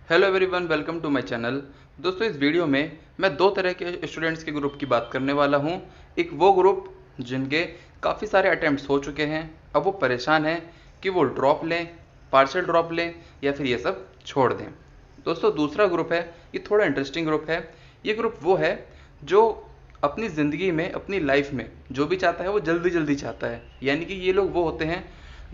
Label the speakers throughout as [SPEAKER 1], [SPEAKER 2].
[SPEAKER 1] Hello everyone, welcome to my channel. दोस्तों, इस video में मैं दो तरह के स्टूडेंट्स के ग्रुप की बात करने वाला हूं। एक वो ग्रुप जिनके काफ़ी सारे अटेम्प्ट्स हो चुके हैं, अब वो परेशान हैं कि वो ड्रॉप लें, पार्शियल ड्रॉप लें या फिर ये सब छोड़ दें। दोस्तों, दूसरा ग्रुप है, ये थोड़ा इंटरेस्टिंग ग्रुप है। ये ग्रुप वो है जो अपनी ज़िंदगी में, अपनी लाइफ में जो भी चाहता है वो जल्दी जल्दी चाहता है। यानी कि ये लोग वो होते हैं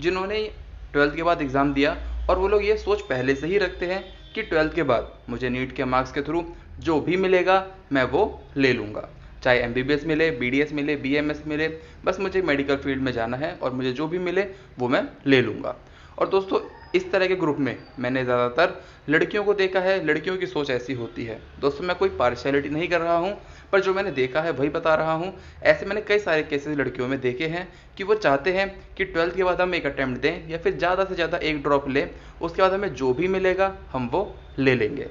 [SPEAKER 1] जिन्होंने 12th के बाद एग्ज़ाम दिया और वो लोग ये सोच पहले से ही रखते हैं कि 12th के बाद मुझे नीट के मार्क्स के थ्रू जो भी मिलेगा मैं वो ले लूँगा। चाहे एमबीबीएस मिले, बीडीएस मिले, बीएमएस मिले, बस मुझे मेडिकल फील्ड में जाना है और मुझे जो भी मिले वो मैं ले लूँगा। और दोस्तों, इस तरह के ग्रुप में मैंने ज़्यादातर लड़कियों को देखा है। लड़कियों की सोच ऐसी होती है। दोस्तों, मैं कोई पार्शियलिटी नहीं कर रहा हूँ, पर जो मैंने देखा है वही बता रहा हूँ। ऐसे मैंने कई सारे केसेस लड़कियों में देखे हैं कि वो चाहते हैं कि 12th के बाद हम एक अटैम्प्ट दें या फिर ज़्यादा से ज़्यादा एक ड्रॉप लें, उसके बाद हमें जो भी मिलेगा हम वो ले लेंगे।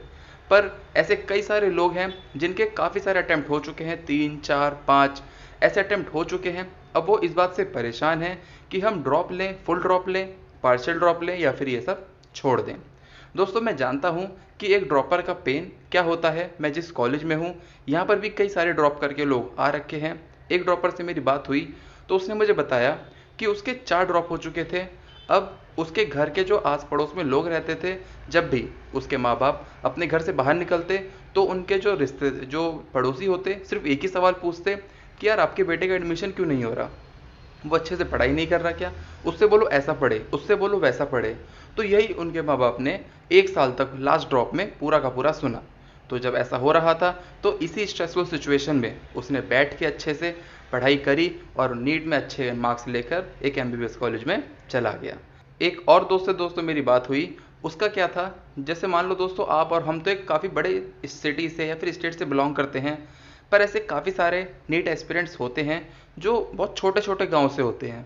[SPEAKER 1] पर ऐसे कई सारे लोग हैं जिनके काफ़ी सारे अटैम्प्ट हो चुके हैं, 3, 4, 5 ऐसे अटैम्प्ट हो चुके हैं। अब वो इस बात से परेशान हैं कि हम ड्रॉप लें, फुल ड्रॉप लें, पार्शियल ड्रॉप लें या फिर ये सब छोड़ दें। दोस्तों, मैं जानता हूँ कि एक ड्रॉपर का पेन क्या होता है। मैं जिस कॉलेज में हूँ यहाँ पर भी कई सारे ड्रॉप करके लोग आ रखे हैं। एक ड्रॉपर से मेरी बात हुई तो उसने मुझे बताया कि उसके 4 ड्रॉप हो चुके थे। अब उसके घर के जो आस पड़ोस में लोग रहते थे, जब भी उसके माँ बाप अपने घर से बाहर निकलते तो उनके जो पड़ोसी होते सिर्फ एक ही सवाल पूछते कि यार, आपके बेटे का एडमिशन क्यों नहीं हो रहा? वो अच्छे से पढ़ाई नहीं कर रहा क्या? उससे बोलो ऐसा पढ़े, उससे बोलो वैसा पढ़े। तो यही उनके माँ बाप ने 1 साल तक लास्ट ड्रॉप में पूरा का पूरा सुना। तो जब ऐसा हो रहा था तो इसी स्ट्रेसफुल सिचुएशन में उसने बैठ के अच्छे से पढ़ाई करी और नीट में अच्छे मार्क्स लेकर एक एमबीबीएस कॉलेज में चला गया। एक और दोस्त से दोस्तों मेरी बात हुई। उसका क्या था, जैसे मान लो दोस्तों, आप और हम तो एक काफ़ी बड़े सिटी से या फिर स्टेट से बिलोंग करते हैं, पर ऐसे काफ़ी सारे नीट एस्पिरेंट्स होते हैं जो बहुत छोटे छोटे गांव से होते हैं।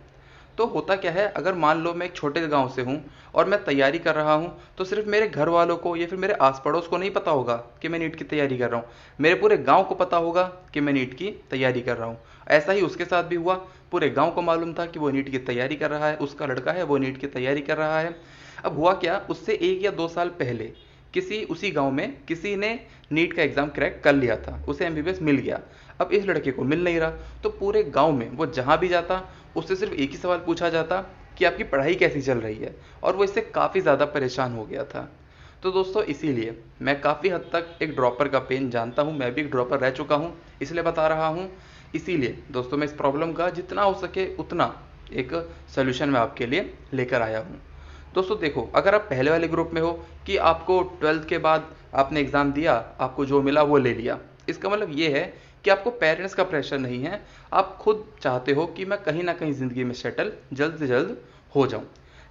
[SPEAKER 1] तो होता क्या है, अगर मान लो मैं एक छोटे गांव से हूँ और मैं तैयारी कर रहा हूँ, तो सिर्फ मेरे घर वालों को या फिर मेरे आस पड़ोस को नहीं पता होगा कि मैं नीट की तैयारी कर रहा हूँ, मेरे पूरे गांव को पता होगा कि मैं नीट की तैयारी कर रहा हूँ। ऐसा ही उसके साथ भी हुआ। पूरे गांव को मालूम था कि वो नीट की तैयारी कर रहा है, उसका लड़का है वो नीट की तैयारी कर रहा है। अब हुआ क्या, उससे 1 या 2 साल पहले किसी उसी गांव में किसी ने नीट का एग्ज़ाम क्रैक कर लिया था, उसे एमबीबीएस मिल गया। अब इस लड़के को मिल नहीं रहा, तो पूरे गांव में वो जहां भी जाता उससे सिर्फ एक ही सवाल पूछा जाता कि आपकी पढ़ाई कैसी चल रही है, और वो इससे काफ़ी ज़्यादा परेशान हो गया था। तो दोस्तों, इसीलिए मैं काफ़ी हद तक एक ड्रॉपर का पेन जानता हूँ। मैं भी एक ड्रॉपर रह चुका हूँ, इसलिए बता रहा हूँ। इसीलिए दोस्तों, मैं इस प्रॉब्लम का जितना हो सके उतना एक सोल्यूशन मैं आपके लिए लेकर आया हूँ। दोस्तों देखो, अगर आप पहले वाले ग्रुप में हो कि आपको 12th के बाद आपने एग्ज़ाम दिया, आपको जो मिला वो ले लिया, इसका मतलब ये है कि आपको पेरेंट्स का प्रेशर नहीं है। आप खुद चाहते हो कि मैं कहीं ना कहीं ज़िंदगी में सेटल जल्द से जल्द हो जाऊं।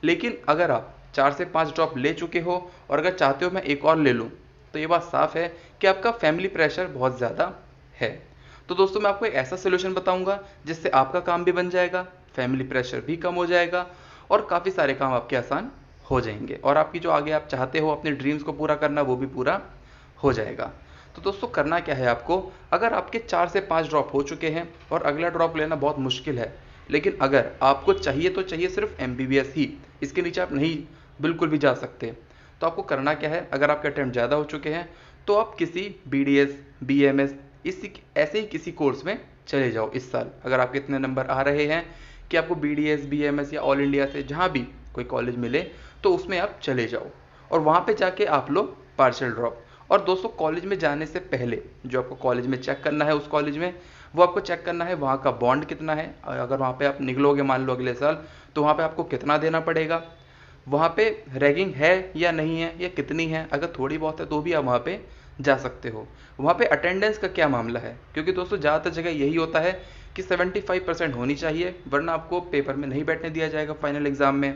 [SPEAKER 1] लेकिन अगर आप 4 से 5 ड्रॉप ले चुके हो और अगर चाहते हो मैं एक और ले लूं, तो ये बात साफ है कि आपका फैमिली प्रेशर बहुत ज़्यादा है। तो दोस्तों, मैं आपको एक ऐसा सोल्यूशन बताऊंगा जिससे आपका काम भी बन जाएगा, फैमिली प्रेशर भी कम हो जाएगा और काफ़ी सारे काम आपके आसान हो जाएंगे, और आपकी जो आगे आप चाहते हो अपने ड्रीम्स को पूरा करना वो भी पूरा हो जाएगा। तो दोस्तों, करना क्या है आपको, अगर आपके 4 से 5 ड्रॉप हो चुके हैं और अगला ड्रॉप लेना बहुत मुश्किल है, लेकिन अगर आपको चाहिए तो चाहिए सिर्फ एमबीबीएस ही, इसके नीचे आप नहीं बिल्कुल भी जा सकते, तो आपको करना क्या है, अगर आपके अटैम्प्ट ज़्यादा हो चुके हैं तो आप किसी बीडीएस, बीएमएस, इसी ऐसे ही किसी कोर्स में चले जाओ इस साल। अगर आपके इतने नंबर आ रहे हैं कि आपको बीडीएस, बीएमएस या ऑल इंडिया से जहाँ भी कोई कॉलेज मिले तो उसमें आप चले जाओ और वहाँ पे जाके आप लो पार्शियल ड्रॉप। और दोस्तों, कॉलेज में जाने से पहले जो आपको कॉलेज में चेक करना है, उस कॉलेज में वो आपको चेक करना है वहाँ का बॉन्ड कितना है। अगर वहाँ पे आप निकलोगे मान लो अगले साल, तो वहाँ पे आपको कितना देना पड़ेगा, वहाँ पे रैगिंग है या नहीं है, या कितनी है। अगर थोड़ी बहुत है तो भी आप वहाँ पे जा सकते हो। वहाँ पे अटेंडेंस का क्या मामला है, क्योंकि दोस्तों ज़्यादातर जगह यही होता है कि 75% होनी चाहिए, वरना आपको पेपर में नहीं बैठने दिया जाएगा फाइनल एग्ज़ाम में।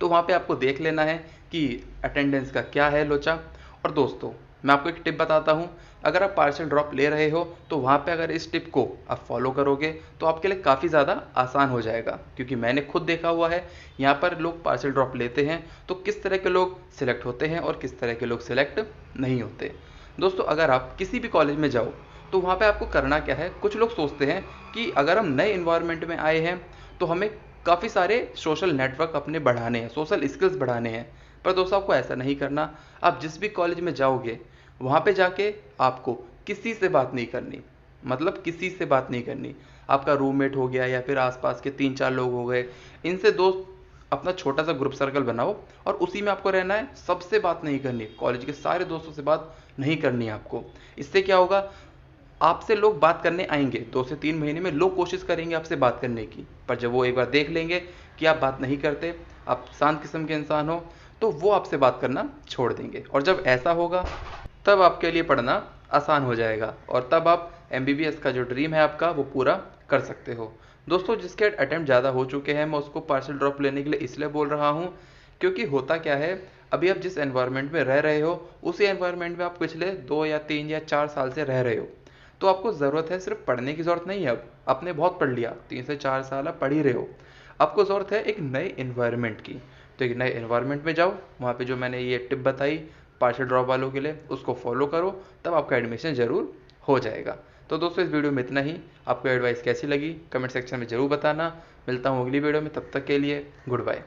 [SPEAKER 1] तो वहाँ पे आपको देख लेना है कि अटेंडेंस का क्या है लोचा। और दोस्तों, मैं आपको एक टिप बताता हूँ, अगर आप पार्शियल ड्रॉप ले रहे हो तो वहाँ पे अगर इस टिप को आप फॉलो करोगे तो आपके लिए काफ़ी ज़्यादा आसान हो जाएगा, क्योंकि मैंने खुद देखा हुआ है यहाँ पर लोग पार्शियल ड्रॉप लेते हैं तो किस तरह के लोग सिलेक्ट होते हैं और किस तरह के लोग सिलेक्ट नहीं होते। दोस्तों, अगर आप किसी भी कॉलेज में जाओ तो वहाँ पे आपको करना क्या है, कुछ लोग सोचते हैं कि अगर हम नए इन्वायरमेंट में आए हैं तो हमें काफ़ी सारे सोशल नेटवर्क अपने बढ़ाने हैं, सोशल स्किल्स बढ़ाने हैं। पर दोस्तों आपको ऐसा नहीं करना। आप जिस भी कॉलेज में जाओगे वहाँ पे जाके आपको किसी से बात नहीं करनी, मतलब किसी से बात नहीं करनी। आपका रूममेट हो गया या फिर आसपास के 3-4 लोग हो गए, इनसे दोस्त अपना छोटा सा ग्रुप सर्कल बनाओ और उसी में आपको रहना है। सबसे बात नहीं करनी, कॉलेज के सारे दोस्तों से बात नहीं करनी है आपको। इससे क्या होगा, आपसे लोग बात करने आएंगे, 2 से 3 महीने में लोग कोशिश करेंगे आपसे बात करने की, पर जब वो एक बार देख लेंगे कि आप बात नहीं करते, आप शांत किस्म के इंसान हो, तो वो आपसे बात करना छोड़ देंगे। और जब ऐसा होगा तब आपके लिए पढ़ना आसान हो जाएगा और तब आप एमबीबीएस का जो ड्रीम है आपका वो पूरा कर सकते हो। दोस्तों जिसके अटेम्प्ट ज़्यादा हो चुके हैं, मैं उसको पार्शियल ड्रॉप लेने के लिए इसलिए बोल रहा हूँ क्योंकि होता क्या है, अभी आप जिस एनवायरनमेंट में रह रहे हो उसी एनवायरनमेंट में आप पिछले 2 या 3 या 4 साल से रह रहे हो, तो आपको ज़रूरत है, सिर्फ पढ़ने की ज़रूरत नहीं है। अब आपने बहुत पढ़ लिया, 3 से 4 साल आप पढ़ ही रहे हो, आपको ज़रूरत है एक नए इन्वायरमेंट की। तो एक नए इन्वायरमेंट में जाओ, वहाँ पे जो मैंने ये टिप बताई पार्शियल ड्रॉप वालों के लिए उसको फॉलो करो, तब आपका एडमिशन ज़रूर हो जाएगा। तो दोस्तों इस वीडियो में इतना ही। आपको एडवाइस कैसी लगी कमेंट सेक्शन में ज़रूर बताना। मिलता हूँ अगली वीडियो में, तब तक के लिए गुड बाय।